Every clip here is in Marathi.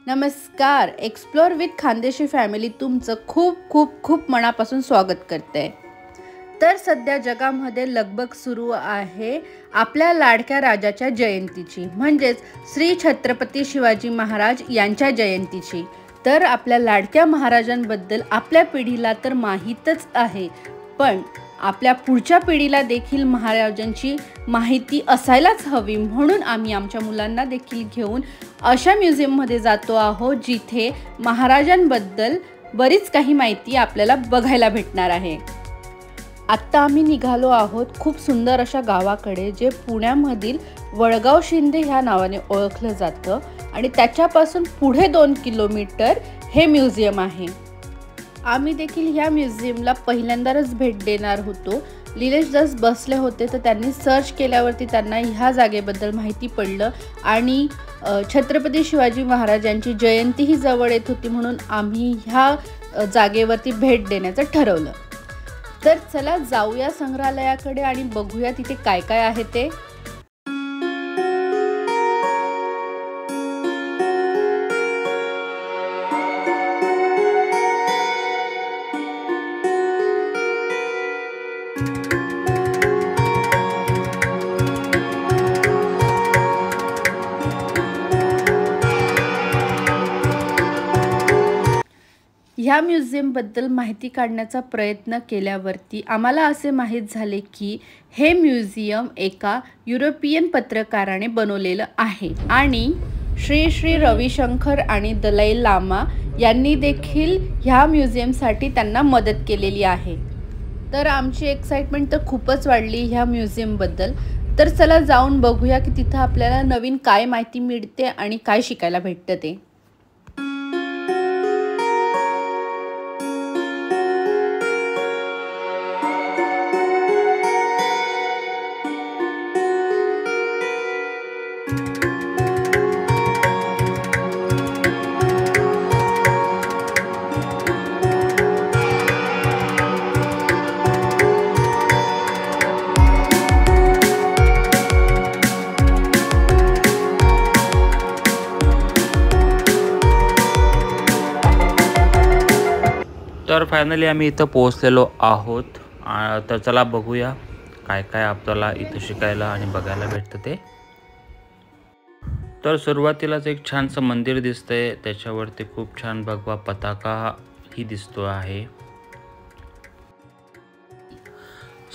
नमस्कार. एक्सप्लोर विथ खानदेशी फॅमिली तुमचं खूप खूप खूप मनापासून स्वागत करते. तर सध्या जगामध्ये लगबग सुरू आहे आपल्या लाडक्या राजाच्या जयंतीची, म्हणजेच श्री छत्रपती शिवाजी महाराज यांच्या जयंतीची. तर आपल्या लाडक्या महाराजांबद्दल आपल्या पिढीला तर माहीतच आहे, पण आपल्या पुढच्या पिढीला देखील महाराजांची माहिती असायलाच हवी. म्हणून आम्ही आमच्या मुलांना देखील घेऊन अशा म्युझियममध्ये जातो आहोत जिथे महाराजांबद्दल बरीच काही माहिती आपल्याला बघायला भेटणार आहे. आत्ता आम्ही निघालो आहोत खूप सुंदर अशा गावाकडे, जे पुण्यामधील वडगाव शिंदे ह्या नावाने ओळखलं जातं आणि त्याच्यापासून पुढे 2 किलोमीटर हे म्युझियम आहे. आम्ही देखील ह्या म्युझियमला पहिल्यांदाच भेट देणार होतो. निलेश दास बसले होते तर त्यांनी सर्च केल्यावरती त्यांना ह्या जागेबद्दल माहिती पडलं आणि छत्रपती शिवाजी महाराजांची जयंतीही जवळ येत होती, म्हणून आम्ही ह्या जागेवरती भेट देण्याचं ठरवलं. तर चला जाऊया संग्रहालयाकडे आणि बघूया तिथे काय काय आहे ते. ह्या म्युझियमबद्दल माहिती काढण्याचा प्रयत्न केल्यावरती आम्हाला असे माहीत झाले की हे म्युझियम एका युरोपियन पत्रकाराने बनवलेलं आहे आणि श्री श्री रविशंकर आणि दलाई लामा यांनी देखील ह्या म्युझियमसाठी त्यांना मदत केलेली आहे. तर आमची एक्साइटमेंट तर खूपच वाढली ह्या म्युझियमबद्दल. तर चला जाऊन बघूया की तिथं आपल्याला नवीन काय माहिती मिळते आणि काय शिकायला भेटतं ते. तर फायनली आम्ही इथं पोहोचलेलो आहोत. तर चला बघूया काय काय आपल्याला इथं शिकायला आणि बघायला भेटतं ते. तर सुरुवातीलाच एक छानसं मंदिर दिसतंय, त्याच्यावरती खूप छान भगवा पताका ही दिसतो आहे.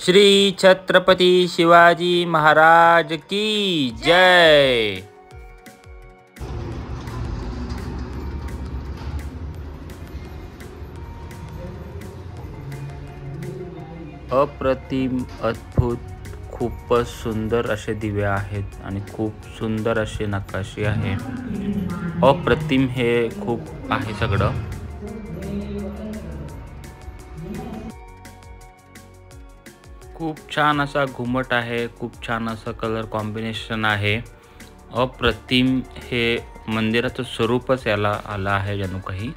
श्री छत्रपती शिवाजी महाराज की जय. अप्रतिम, अद्भुत, खूपच सुंदर असे दिवे आहेत आणि खूप सुंदर अशी नकाशी आहे. अप्रतिम हे खूप आहे सगळं. खूप छान असा घुमट आहे, खूप छान असं कलर कॉम्बिनेशन आहे. अप्रतिम हे मंदिराचं स्वरूपच याला आलं आहे जणू काही.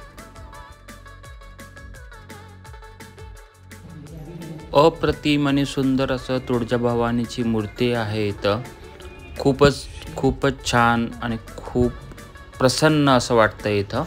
अप्रतिम आणि सुंदर असं तुळजाभवानीची मूर्ती आहे इथं. खूपच छान आणि खूप प्रसन्न असं वाटतं इथं.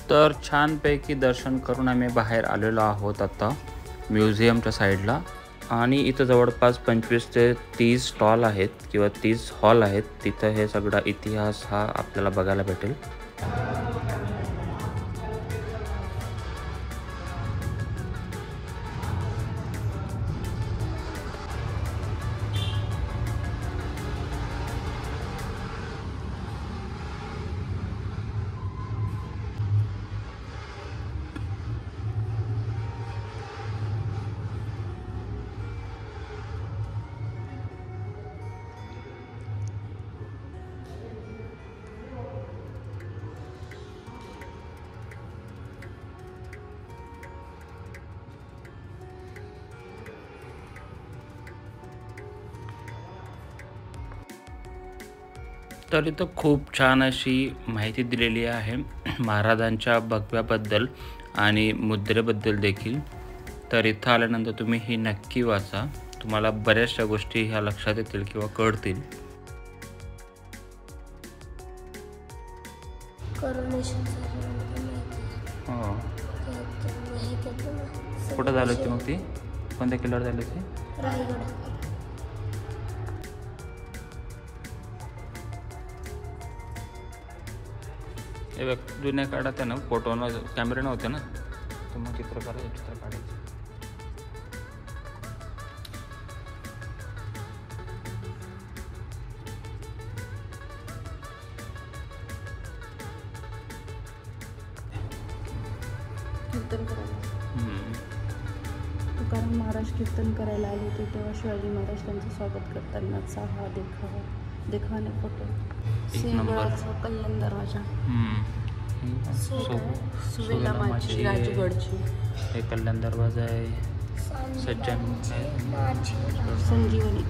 तर छानपैकी दर्शन करून आम्ही बाहेर आलेलो आहोत आता म्युझियमच्या साईडला. आणि इथं जवळपास 25 ते 30 स्टॉल आहेत किंवा 30 हॉल आहेत. तिथं हे सगळा इतिहास हा आपल्याला बघायला भेटेल. तर इथं खूप छान अशी माहिती दिलेली आहे महाराजांच्या भगव्याबद्दल आणि मुद्रेबद्दल देखील. तर इथं आल्यानंतर तुम्ही ही नक्की वाचा. तुम्हाला बऱ्याचशा गोष्टी ह्या लक्षात येतील किंवा कळतील. हो, कुठं झालं होती मग ती? कोणत्या किल्ल्यावर झाली होती? हे बघ, जुन्या काळात आहे ना, फोटो कॅमेरे नव्हते ना, तर मग चित्र काढायचं. कीर्तन करायला तुकाराम महाराज कीर्तन करायला आले होते तेव्हा शिवाजी महाराज त्यांचं स्वागत करतानाचा हा देखाने फोटो. सिंहगडाचा कल्याण दरवाजा, सुवेला माची राजगडची, हे कल्याण दरवाजा आहे. सज्जन संजीवनी.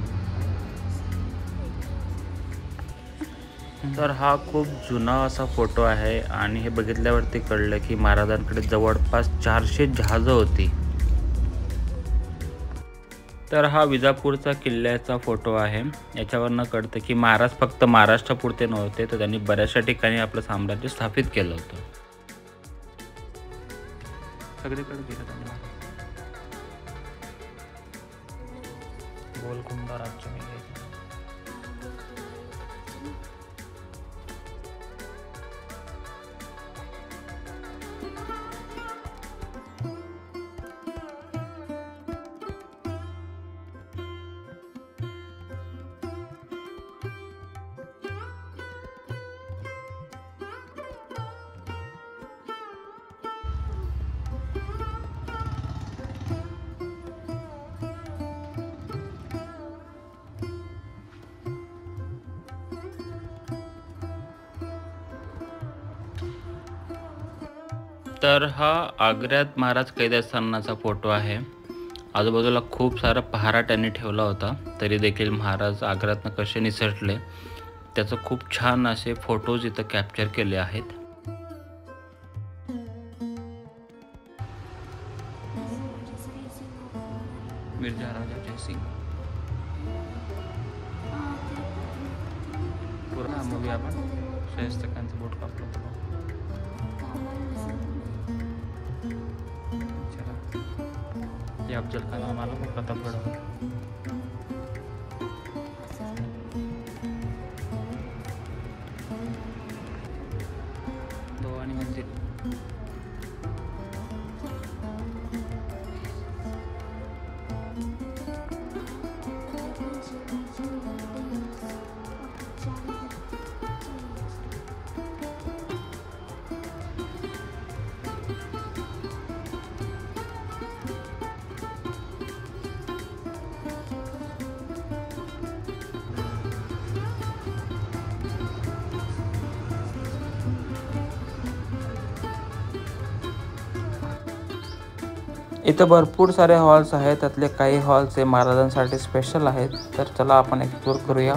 तर हा खूप जुना असा फोटो आहे आणि हे बघितल्यावरती कळलं की महाराजांकडे जवळपास 400 जहाजं होती. तर हा विजापूरचा किल्ल्याचा फोटो आहे. याच्यावरनं कळतं की महाराज फक्त महाराष्ट्रापुरते नव्हते, तर त्यांनी बऱ्याचशा ठिकाणी आपलं साम्राज्य स्थापित केलं होतं. सगळीकडे गेलं त्यांनी. गोलकुंडा राज्य में तर हा आग्र्यात महाराज कैद असतानाचा फोटो आहे. आजूबाजूला खूप सारा पहारा त्यांनी ठेवला होता, तरी देखील महाराज आग्र्यातनं कसे निसटले त्याचं खूप छान असे फोटोज इथं कॅप्चर केले आहेत. मिर्झा राजा जयसिंग पूर्ण मूवी आपण शाहिस्तेखानचं बोट कापलं होतं. ये अफजल खान आम्हाला पण प्रतापगड. तो आणि मंदिर. इथं भरपूर सारे हॉल्स आहेत. त्यातले काही हॉल्स हे महाराजांसाठी स्पेशल आहेत. तर चला आपण एक्सप्लोर करूया.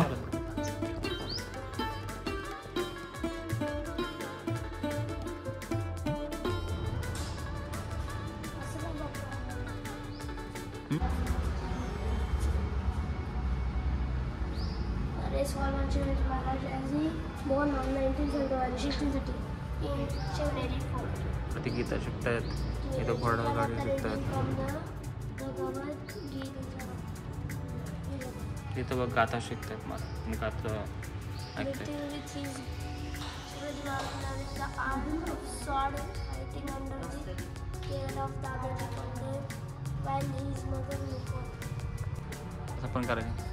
गीता शिकतायत, इथं घोडा गाडी शिकतायत. इथं बघ गाथा शिकतायत. मला गाथा ऐकतायत. असं पण करायचं.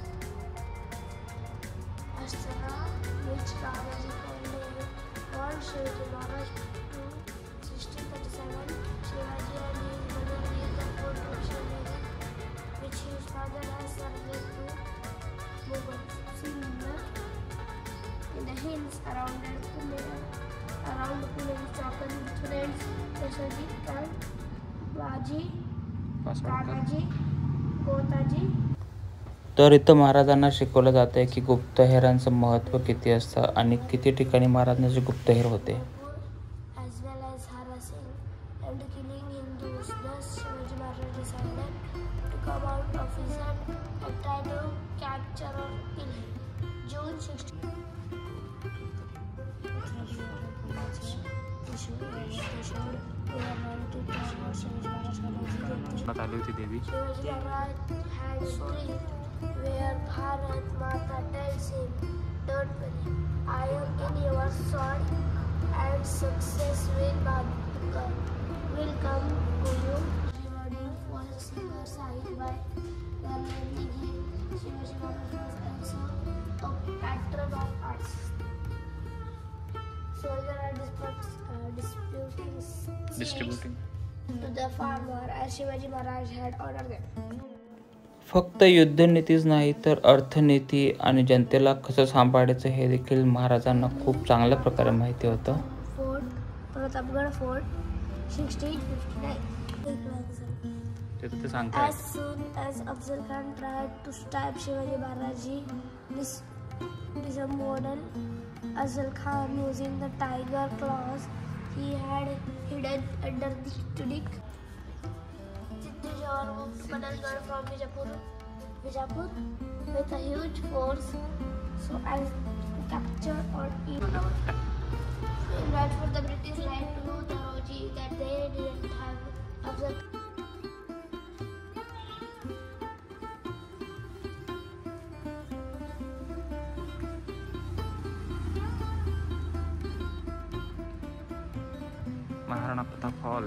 तर इथं महाराजांना शिकवलं जातं आहे की गुप्तहेरांचं महत्त्व किती असतं आणि किती ठिकाणी महाराजांचे गुप्तहेर होते. as well as harassing and killing Hindus. Thus, Shivaji Maharaj decided to come out of his hut and try to capture or kill him. June 16. आली होती देवी. Shivaji Maharaj had strength where Bharat Mata tells him, "Don't worry, I am in your sword, and success will come to you." Rewarding was side by the learning him. Shivaji Maharaj was also a patron of arts. Soldiers are distributing to the farmer as Shivaji Maharaj had ordered them. फक्त युद्धनीतीच नाही तर अर्थनीती आणि जनतेला कसं सांभाळायचं हे देखील महाराजांना खूप चांगल्या प्रकारे माहिती होतं. Fort, Pratapgarh Fort, 1659. ते सांगतात. As soon as Afzal Khan tried to stab Shivaji Maharaj, disemboweled Afzal Khan using the tiger claws he had hidden under the tunic. Sidhu Jawar moved to Kanalgarh from Bijapur with a huge force so as to capture or eat. In Rajput, the British lied to Taroji that they didn't have Afzal. Maharana Pratap hall.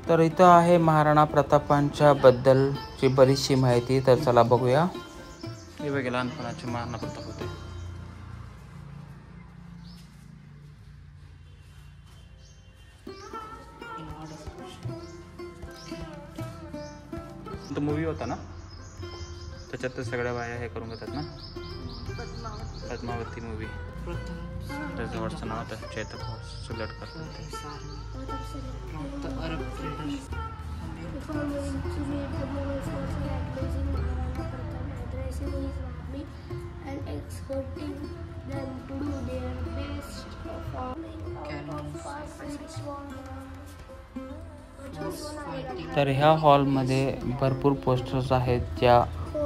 तर इथं आहे महाराणा प्रतापांच्या बद्दलची बरीचशी माहिती. तर चला बघूया. हे बघा लहानपणाचे महाराणा प्रताप होते. तो मूवी होता ना त्याच्यात सगळ्या बाया हे करून घेतात ना. पद्मावती मूवी. त्याचं नाव होतं चैतक सुलट करतात. Before moving to meet the Mughal force, he had losing Maharana Pratap, addressing his army and exhorting them to do their best forming out of fast which was तर ह्या हॉलमध्ये भरपूर पोस्टर्स आहेत ज्या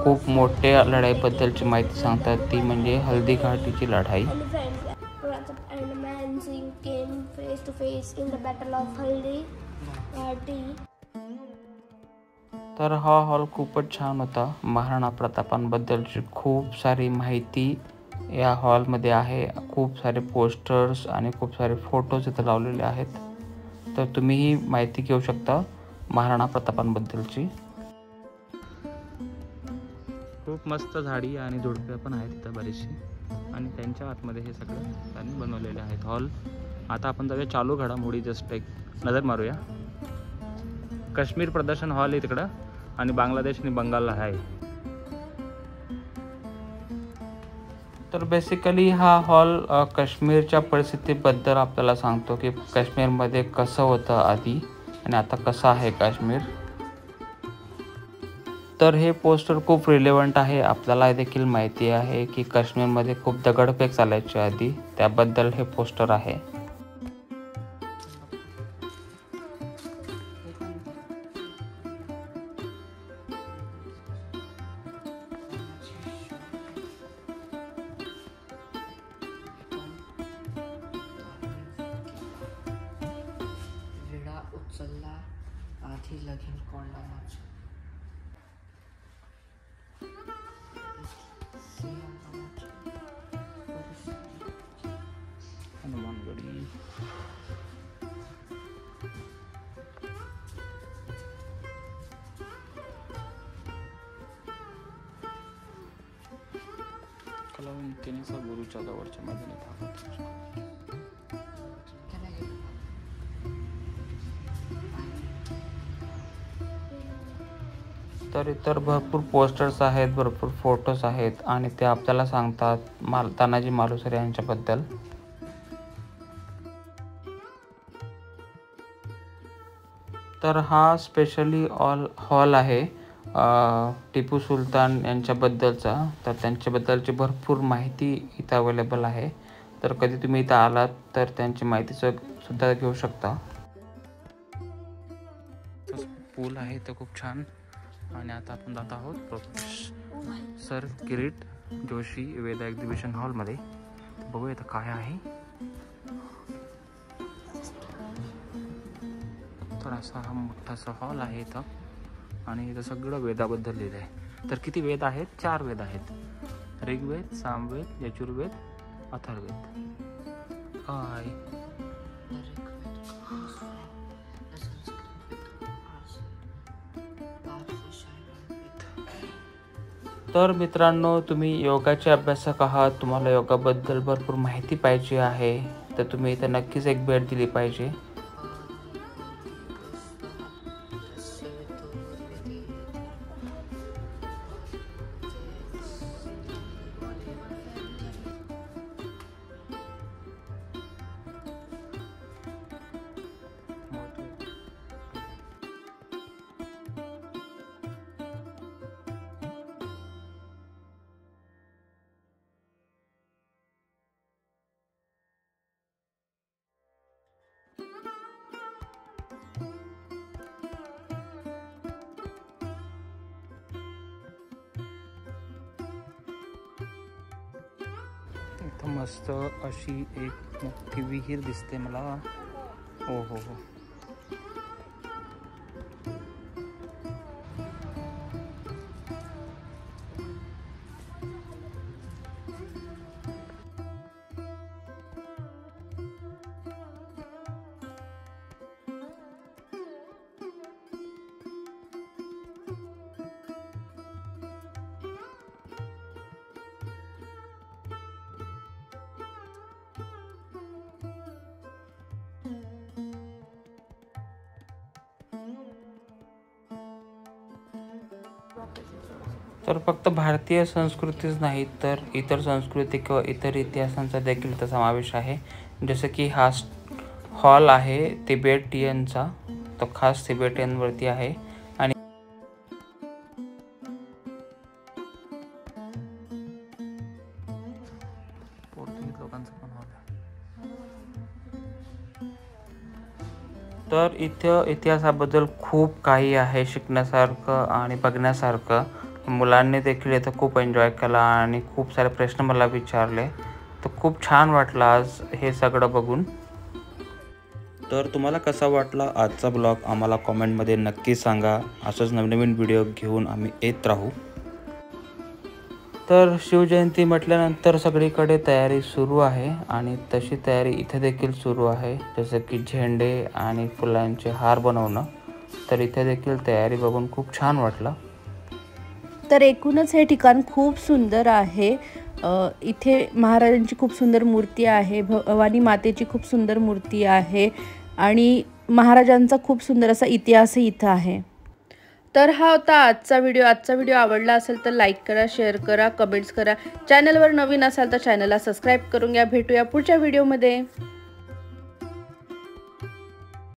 खूप मोठ्या लढाईबद्दलची माहिती सांगतात. ती म्हणजे हल्दी घाटीची लढाई. Pratap and Man Singh came face to face in the battle of Haldi Ghati. तर हा हॉल खूपच छान होता. महाराणा प्रतापांबद्दलची खूप सारी माहिती या हॉलमध्ये आहे. खूप सारे पोस्टर्स आणि खूप सारे फोटोज इथं लावलेले आहेत. तर तुम्ही ही माहिती घेऊ शकता महाराणा प्रतापांबद्दलची. खूप मस्त झाडी आणि झुडपे पण आहेत तिथं बरीचशी आणि त्यांच्या आतमध्ये हे सगळं त्यांनी बनवलेले आहेत हॉल. आता आपण जाऊया चालू घडामोडी जस्ट एक नजर मारूया. काश्मीर प्रदर्शन हॉल आहे तिकडं आणि बांगलादेश आणि बंगालला आहे. तर बेसिकली हा हॉल काश्मीरच्या परिस्थितीबद्दल आपल्याला सांगतो की काश्मीरमध्ये कसं होतं आधी आणि आता कसं आहे काश्मीर. तर हे पोस्टर खूप रिलेव्हंट आहे. आपल्याला देखील माहिती आहे की काश्मीरमध्ये खूप दगडफेक चालायची आधी, त्याबद्दल हे पोस्टर आहे. उचलला आधी लगीन कोंडामाच. हनुमानगडी. कलावंतिनीचा गुरुच्या जवळच्या मैदानी भागात. तर इतर भरपूर पोस्टर्स आहेत, भरपूर फोटोज आहेत आणि ते आपल्याला सांगतात तानाजी मालुसरे यांच्याबद्दल. तर हा स्पेशली हॉल आहे टिपू सुलतान यांच्याबद्दलचा. तर त्यांच्याबद्दलची भरपूर माहिती इथं अवेलेबल आहे. तर कधी तुम्ही इथं आलात तर त्यांची माहिती सुद्धा घेऊ शकता. पूल आहे तर खूप छान. आणि आता आपण जात आहोत प्रोफेसर किरीट जोशी वेदा एक्झिबिशन हॉलमध्ये. बघूया इथं काय आहे. तर असा हा मोठासा हॉल आहे इथं आणि इथं सगळं वेदाबद्दल लिहिलं आहे. तर किती वेद आहेत? 4 वेद आहेत. ऋग्वेद, सामवेद, यजुर्वेद, अथर्ववेद. काय तर मित्रांनो, तुम्ही योगाचे अभ्यासक आहात, तुम्हाला योगाबद्दल भरपूर माहिती पाहिजे आहे, तर तुम्ही इथं नक्कीच एक भेट दिली पाहिजे. इथं मस्त अशी एक मोठी विहीर दिसते मला. हो हो हो. तर फक्त भारतीय संस्कृतीच नाही तर इतर संस्कृती किंवा इतर इतिहासांचा देखील इथं समावेश आहे. जसं की हा हॉल आहे तिबेटियनचा, तो खास तिबेटियनवरती आहे. आणि पोर्तुगीज लोकांचा पण हॉल आहे. तर इथं इतिहासाबद्दल खूप काही आहे शिकण्यासारखं आणि बघण्यासारखं. मुलांनी देखील इथं खूप एन्जॉय केला आणि खूप सारे प्रश्न मला विचारले. तर खूप छान वाटलं आज हे सगळं बघून. तर तुम्हाला कसा वाटला आजचा ब्लॉग आम्हाला कॉमेंटमध्ये नक्की सांगा. असंच नवनवीन व्हिडिओ घेऊन आम्ही येत राहू. तर शिवजयंती म्हटल्यानंतर सगळीकडे तयारी सुरू आहे आणि तशी तयारी इथे देखील सुरू आहे. जसं की झेंडे आणि फुलांचे हार बनवणं. तर इथे देखील तयारी बघून खूप छान वाटलं. तर एकूणच हे ठिकाण खूप सुंदर आहे. इथे महाराजांची खूप सुंदर मूर्ती आहे, भवानी मातेची खूप सुंदर मूर्ती आहे आणि महाराजांचा खूप सुंदर असा इतिहासही इथं आहे. तर हा होता आजचा व्हिडिओ. आजचा व्हिडिओ आवडला असेल तर लाईक करा, शेअर करा, कमेंट्स करा. चॅनलवर नवीन असाल तर चॅनलला सबस्क्राईब करून घ्या. भेटूया पुढच्या व्हिडिओमध्ये.